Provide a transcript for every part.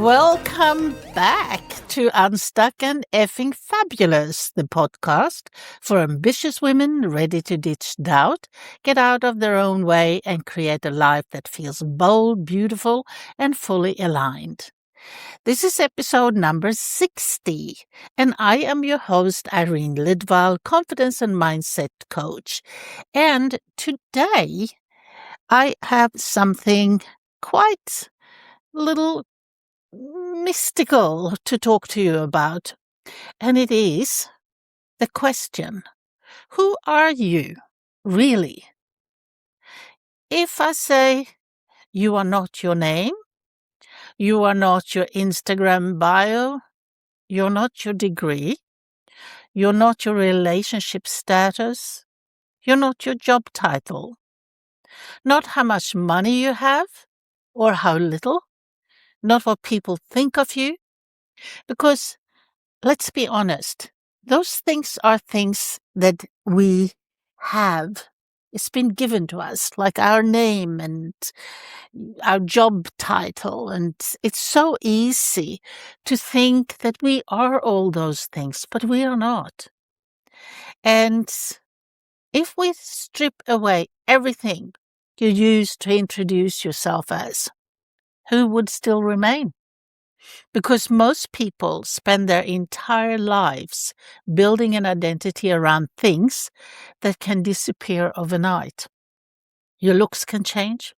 Welcome back to Unstuck and Effing Fabulous, the podcast for ambitious women ready to ditch doubt, get out of their own way, and create a life that feels bold, beautiful, and fully aligned. This is episode number 60, and I am your host, Irene Lidval, confidence and mindset coach. And today, I have something quite little mystical to talk to you about, and it is the question, who are you really? If I say you are not your name, you are not your Instagram bio, you're not your degree, you're not your relationship status, you're not your job title, not how much money you have or how little, not what people think of you, because let's be honest, those things are things that we have. It's been given to us, like our name and our job title. And it's so easy to think that we are all those things, but we are not. And if we strip away everything you used to introduce yourself as, who would still remain? Because most people spend their entire lives building an identity around things that can disappear overnight. Your looks can change,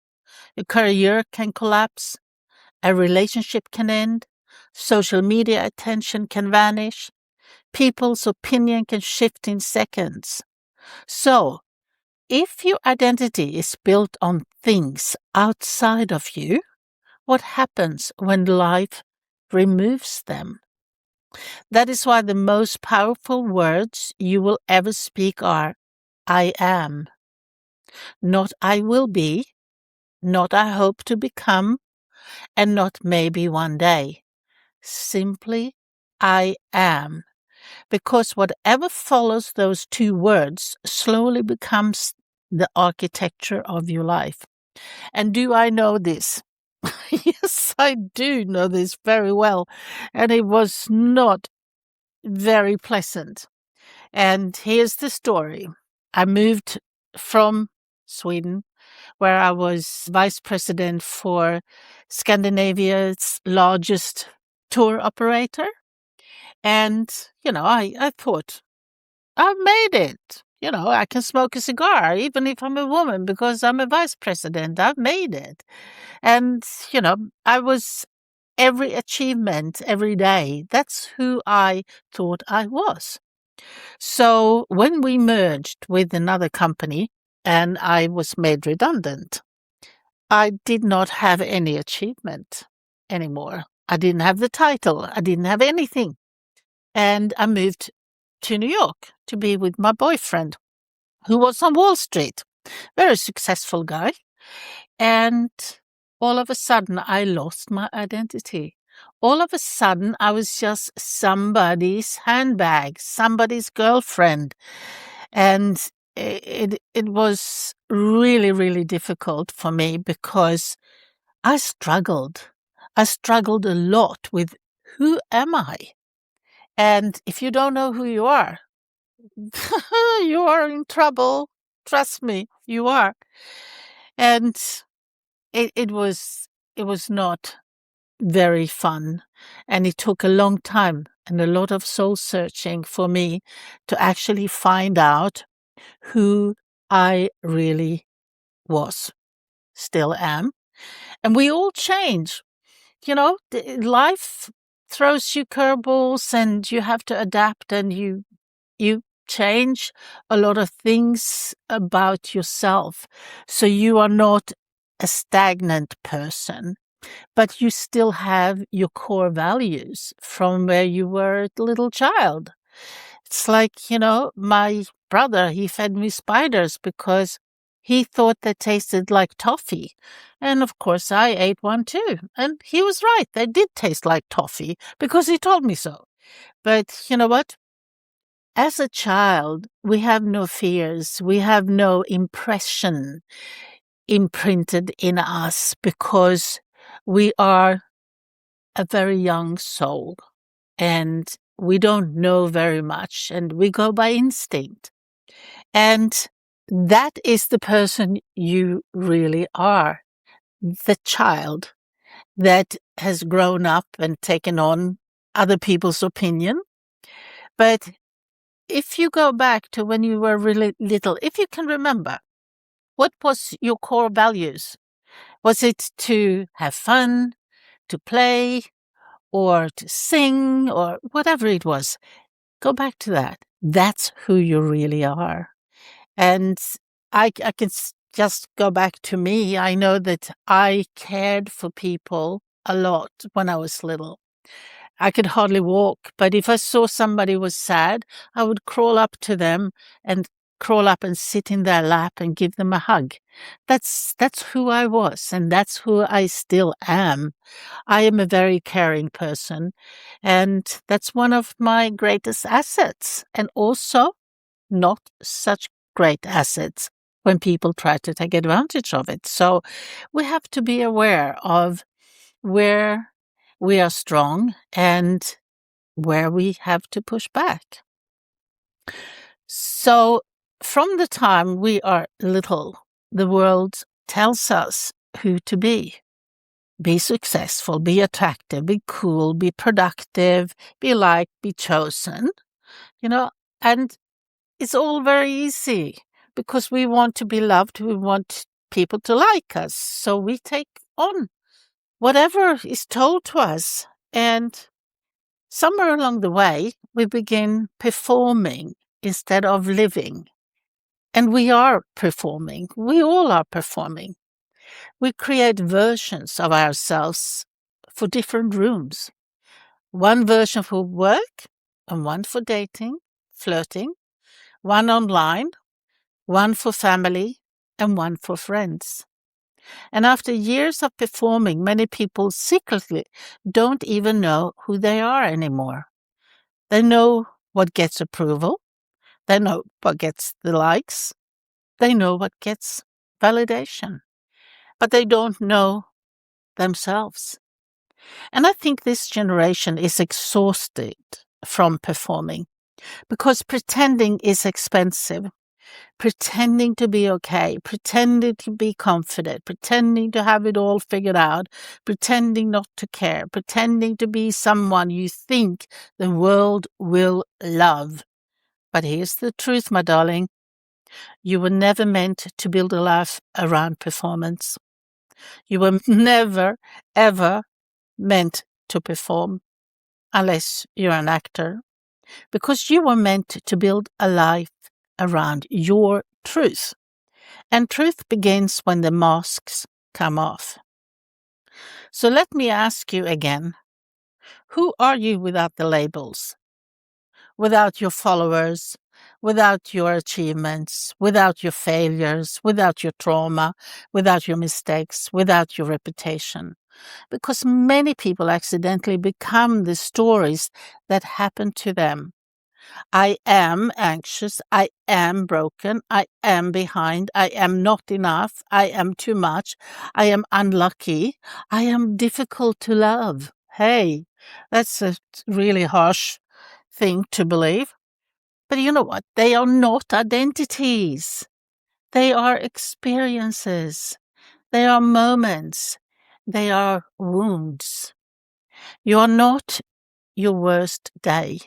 your career can collapse, a relationship can end, social media attention can vanish, people's opinion can shift in seconds. So, if your identity is built on things outside of you, what happens when life removes them? That is why the most powerful words you will ever speak are, I am. Not I will be, not I hope to become, and not maybe one day. Simply, I am. Because whatever follows those two words slowly becomes the architecture of your life. And do I know this? Yes, I do know this very well. And it was not very pleasant. And here's the story. I moved from Sweden, where I was vice president for Scandinavia's largest tour operator. And, I thought, I've made it. I can smoke a cigar, even if I'm a woman, because I'm a vice president. I've made it. And, I was every achievement every day. That's who I thought I was. So when we merged with another company and I was made redundant, I did not have any achievement anymore. I didn't have the title. I didn't have anything. And I moved to New York to be with my boyfriend, who was on Wall Street. Very successful guy. And all of a sudden, I lost my identity. All of a sudden, I was just somebody's handbag, somebody's girlfriend. And it was really, really difficult for me because I struggled. I struggled a lot with who am I? And if you don't know who you are, you are in trouble. Trust me, you are. And it was not very fun. And it took a long time and a lot of soul searching for me to actually find out who I really was, still am. And we all change. Life throws you curveballs and you have to adapt, and you change a lot of things about yourself. So you are not a stagnant person, but you still have your core values from where you were a little child. It's like, my brother, he fed me spiders because he thought they tasted like toffee. And of course, I ate one too. And he was right. They did taste like toffee because he told me so. But you know what? As a child, we have no fears. We have no impression imprinted in us because we are a very young soul, and we don't know very much, and we go by instinct. And that is the person you really are, the child that has grown up and taken on other people's opinion. But if you go back to when you were really little, if you can remember, what was your core values? Was it to have fun, to play, or to sing, or whatever it was? Go back to that. That's who you really are. And I can just go back to me. I know that I cared for people a lot when I was little. I could hardly walk, but if I saw somebody was sad, I would crawl up to them and crawl up and sit in their lap and give them a hug. That's who I was, and that's who I still am. I am a very caring person, and that's one of my greatest assets, and also not such great assets when people try to take advantage of it. So we have to be aware of where we are strong and where we have to push back. So from the time we are little, the world tells us who to be. Be successful, be attractive, be cool, be productive, be liked, be chosen, and it's all very easy because we want to be loved. We want people to like us. So we take on whatever is told to us. And somewhere along the way, we begin performing instead of living. And we are performing. We all are performing. We create versions of ourselves for different rooms. One version for work and one for dating, flirting, one online, one for family, and one for friends. And after years of performing, many people secretly don't even know who they are anymore. They know what gets approval. They know what gets the likes. They know what gets validation. But they don't know themselves. And I think this generation is exhausted from performing because pretending is expensive. Pretending to be okay, pretending to be confident, pretending to have it all figured out, pretending not to care, pretending to be someone you think the world will love. But here's the truth, my darling. You were never meant to build a life around performance. You were never, ever meant to perform unless you're an actor, because you were meant to build a life around your truth. And truth begins when the masks come off. So let me ask you again, who are you without the labels? Without your followers, without your achievements, without your failures, without your trauma, without your mistakes, without your reputation? Because many people accidentally become the stories that happen to them. I am anxious. I am broken. I am behind. I am not enough. I am too much. I am unlucky. I am difficult to love. Hey, that's a really harsh thing to believe. But you know what? They are not identities. They are experiences. They are moments. They are wounds. You are not your worst day.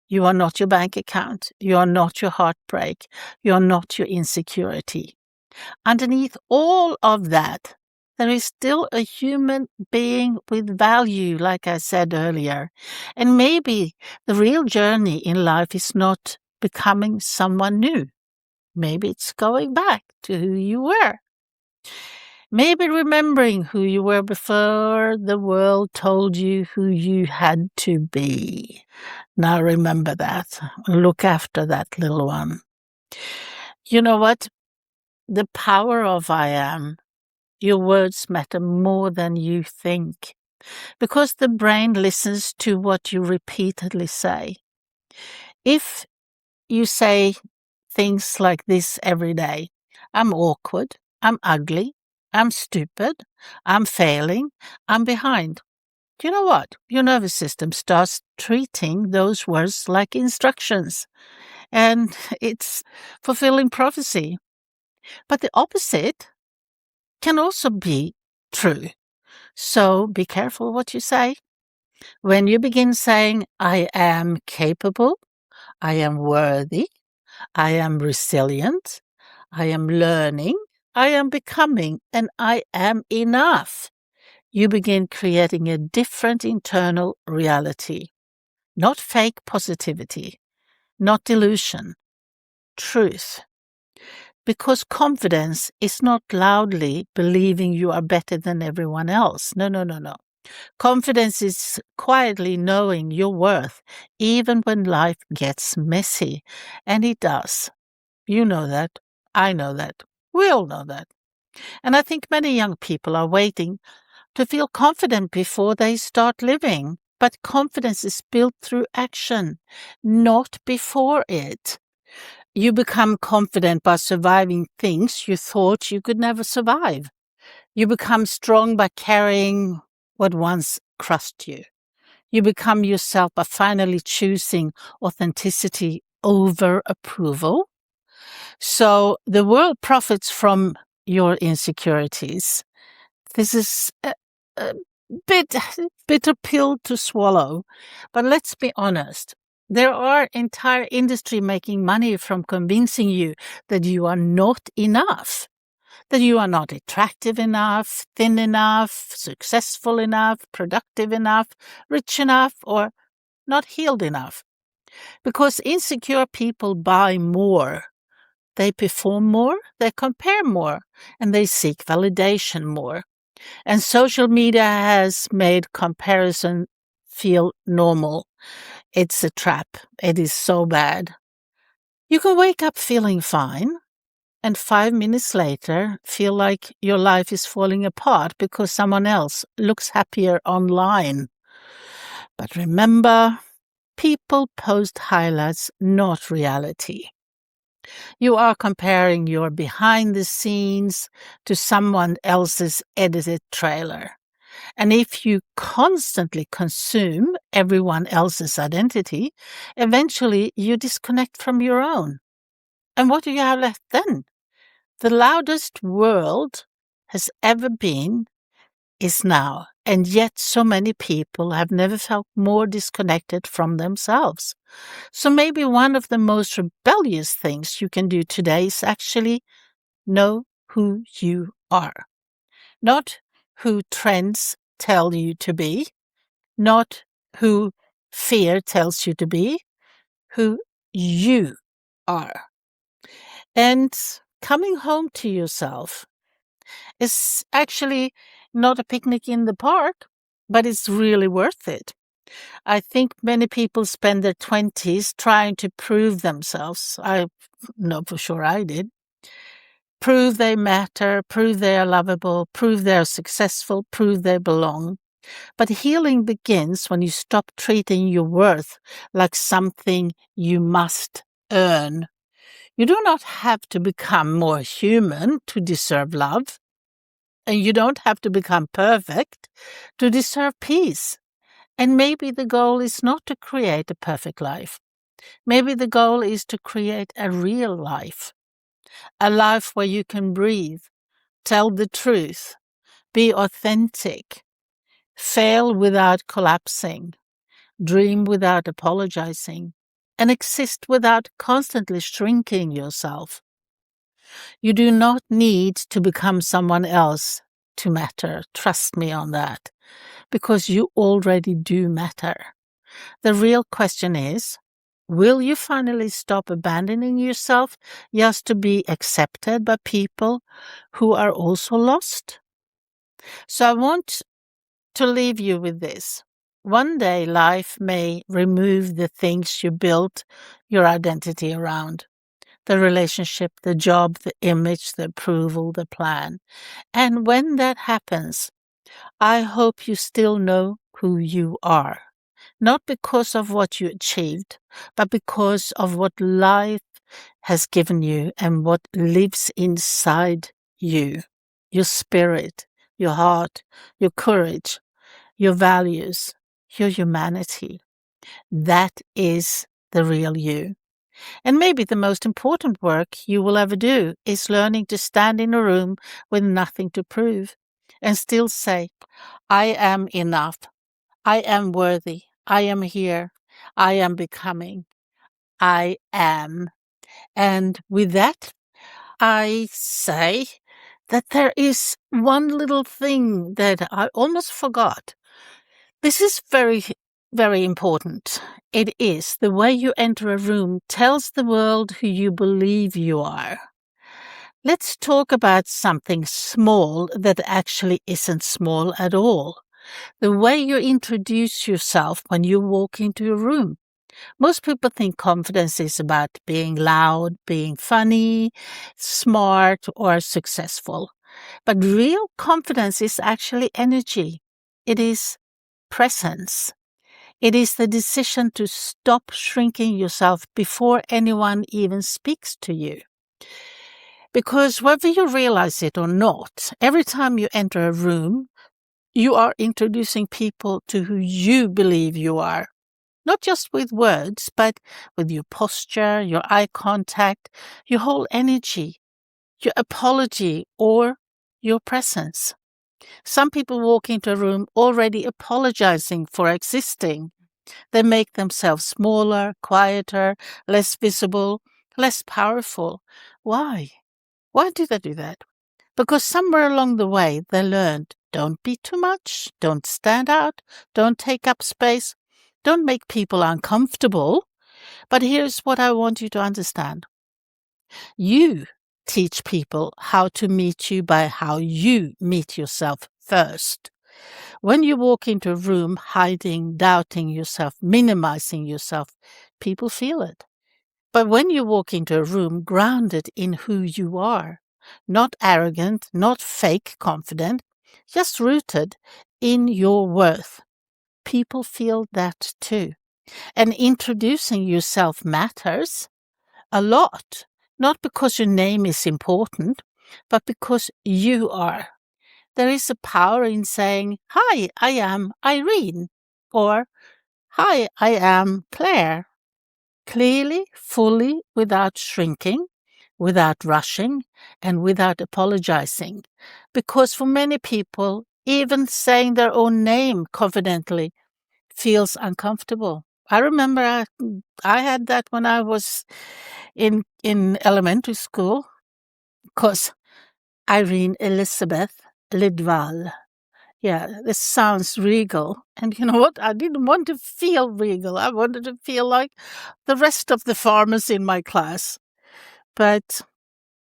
You are not your bank account. You are not your heartbreak. You are not your insecurity. Underneath all of that, there is still a human being with value, like I said earlier. And maybe the real journey in life is not becoming someone new. Maybe it's going back to who you were. Maybe remembering who you were before the world told you who you had to be. Now remember that. Look after that little one. You know what? The power of I am. Your words matter more than you think, because the brain listens to what you repeatedly say. If you say things like this every day, I'm awkward, I'm ugly, I'm stupid, I'm failing, I'm behind. you know what? Your nervous system starts treating those words like instructions, and it's fulfilling prophecy. But the opposite can also be true. So be careful what you say. When you begin saying, I am capable, I am worthy, I am resilient, I am learning, I am becoming, and I am enough, you begin creating a different internal reality. Not fake positivity, not delusion, truth. Because confidence is not loudly believing you are better than everyone else. No, no, no, no. Confidence is quietly knowing your worth, even when life gets messy. And it does. You know that. I know that. We all know that. And I think many young people are waiting to feel confident before they start living. But confidence is built through action, not before it. You become confident by surviving things you thought you could never survive. You become strong by carrying what once crushed you. You become yourself by finally choosing authenticity over approval. So the world profits from your insecurities. This is a bit bitter pill to swallow, but let's be honest. There are entire industry making money from convincing you that you are not enough, that you are not attractive enough, thin enough, successful enough, productive enough, rich enough, or not healed enough. Because insecure people buy more. They perform more, they compare more, and they seek validation more. And social media has made comparison feel normal. It's a trap. It is so bad. You can wake up feeling fine and 5 minutes later feel like your life is falling apart because someone else looks happier online. But remember, people post highlights, not reality. You are comparing your behind the scenes to someone else's edited trailer. And if you constantly consume everyone else's identity, eventually you disconnect from your own. And what do you have left then? The loudest world has ever been is now. And yet so many people have never felt more disconnected from themselves. So maybe one of the most rebellious things you can do today is actually know who you are. Not who trends tell you to be, not who fear tells you to be, who you are. And coming home to yourself is actually not a picnic in the park, but it's really worth it. I think many people spend their 20s trying to prove themselves. I know for sure I did. Prove they matter, prove they are lovable, prove they are successful, prove they belong. But healing begins when you stop treating your worth like something you must earn. You do not have to become more human to deserve love. And you don't have to become perfect to deserve peace. And maybe the goal is not to create a perfect life. Maybe the goal is to create a real life. A life where you can breathe, tell the truth, be authentic, fail without collapsing, dream without apologizing, and exist without constantly shrinking yourself. You do not need to become someone else to matter. Trust me on that, because you already do matter. The real question is, will you finally stop abandoning yourself just to be accepted by people who are also lost? So I want to leave you with this. One day life may remove the things you built your identity around. The relationship, the job, the image, the approval, the plan. And when that happens, I hope you still know who you are. Not because of what you achieved, but because of what life has given you and what lives inside you. Your spirit, your heart, your courage, your values, your humanity. That is the real you. And maybe the most important work you will ever do is learning to stand in a room with nothing to prove and still say, I am enough. I am worthy. I am here. I am becoming. I am. And with that, I say that there is one little thing that I almost forgot. This is very, very important. It is the way you enter a room tells the world who you believe you are. Let's talk about something small that actually isn't small at all. The way you introduce yourself when you walk into a room. Most people think confidence is about being loud, being funny, smart, or successful. But real confidence is actually energy. It is presence. It is the decision to stop shrinking yourself before anyone even speaks to you. Because whether you realize it or not, every time you enter a room, you are introducing people to who you believe you are. Not just with words, but with your posture, your eye contact, your whole energy, your apology, or your presence. Some people walk into a room already apologizing for existing. They make themselves smaller, quieter, less visible, less powerful. Why? Why do they do that? Because somewhere along the way they learned, don't be too much, don't stand out, don't take up space, don't make people uncomfortable. But here's what I want you to understand. You teach people how to meet you by how you meet yourself first. When you walk into a room hiding, doubting yourself, minimizing yourself, people feel it. But when you walk into a room grounded in who you are, not arrogant, not fake confident, just rooted in your worth, people feel that too. And introducing yourself matters a lot, not because your name is important, but because you are. There is a power in saying, hi, I am Irene, or hi, I am Claire. Clearly, fully, without shrinking, without rushing, and without apologizing. Because for many people, even saying their own name confidently feels uncomfortable. I remember I had that when I was in elementary school, because Irene Elizabeth Lidval. Yeah, this sounds regal. And you know what? I didn't want to feel regal. I wanted to feel like the rest of the farmers in my class. But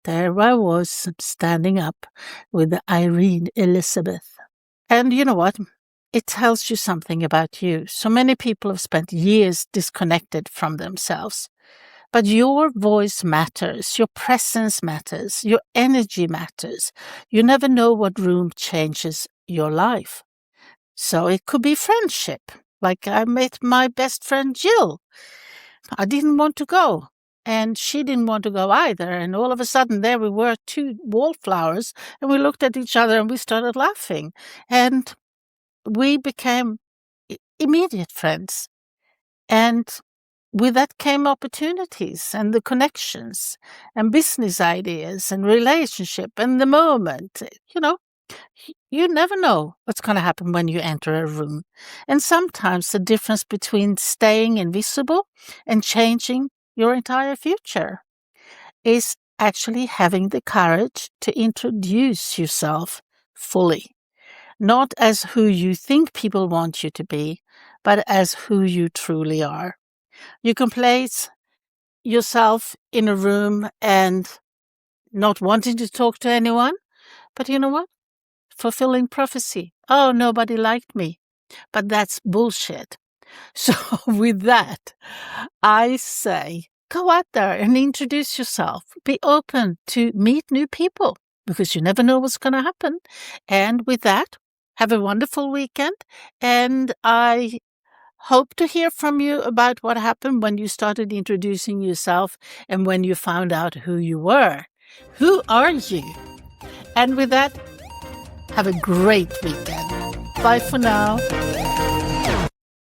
there I was, standing up with Irene Elizabeth. And you know what? It tells you something about you. So many people have spent years disconnected from themselves. But your voice matters, your presence matters, your energy matters. You never know what room changes your life. So it could be friendship. Like I met my best friend Jill. I didn't want to go. And she didn't want to go either. And all of a sudden there we were, two wallflowers, and we looked at each other and we started laughing. And we became immediate friends. And with that came opportunities and the connections and business ideas and relationship and the moment. You never know what's going to happen when you enter a room. And sometimes the difference between staying invisible and changing your entire future is actually having the courage to introduce yourself fully. Not as who you think people want you to be, but as who you truly are. You can place yourself in a room and not wanting to talk to anyone, but you know what? Fulfilling prophecy. Oh, nobody liked me. But that's bullshit. So with that, I say, go out there and introduce yourself. Be open to meet new people because you never know what's going to happen. And with that, have a wonderful weekend. And I hope to hear from you about what happened when you started introducing yourself and when you found out who you were. Who are you? And with that, have a great weekend. Bye for now.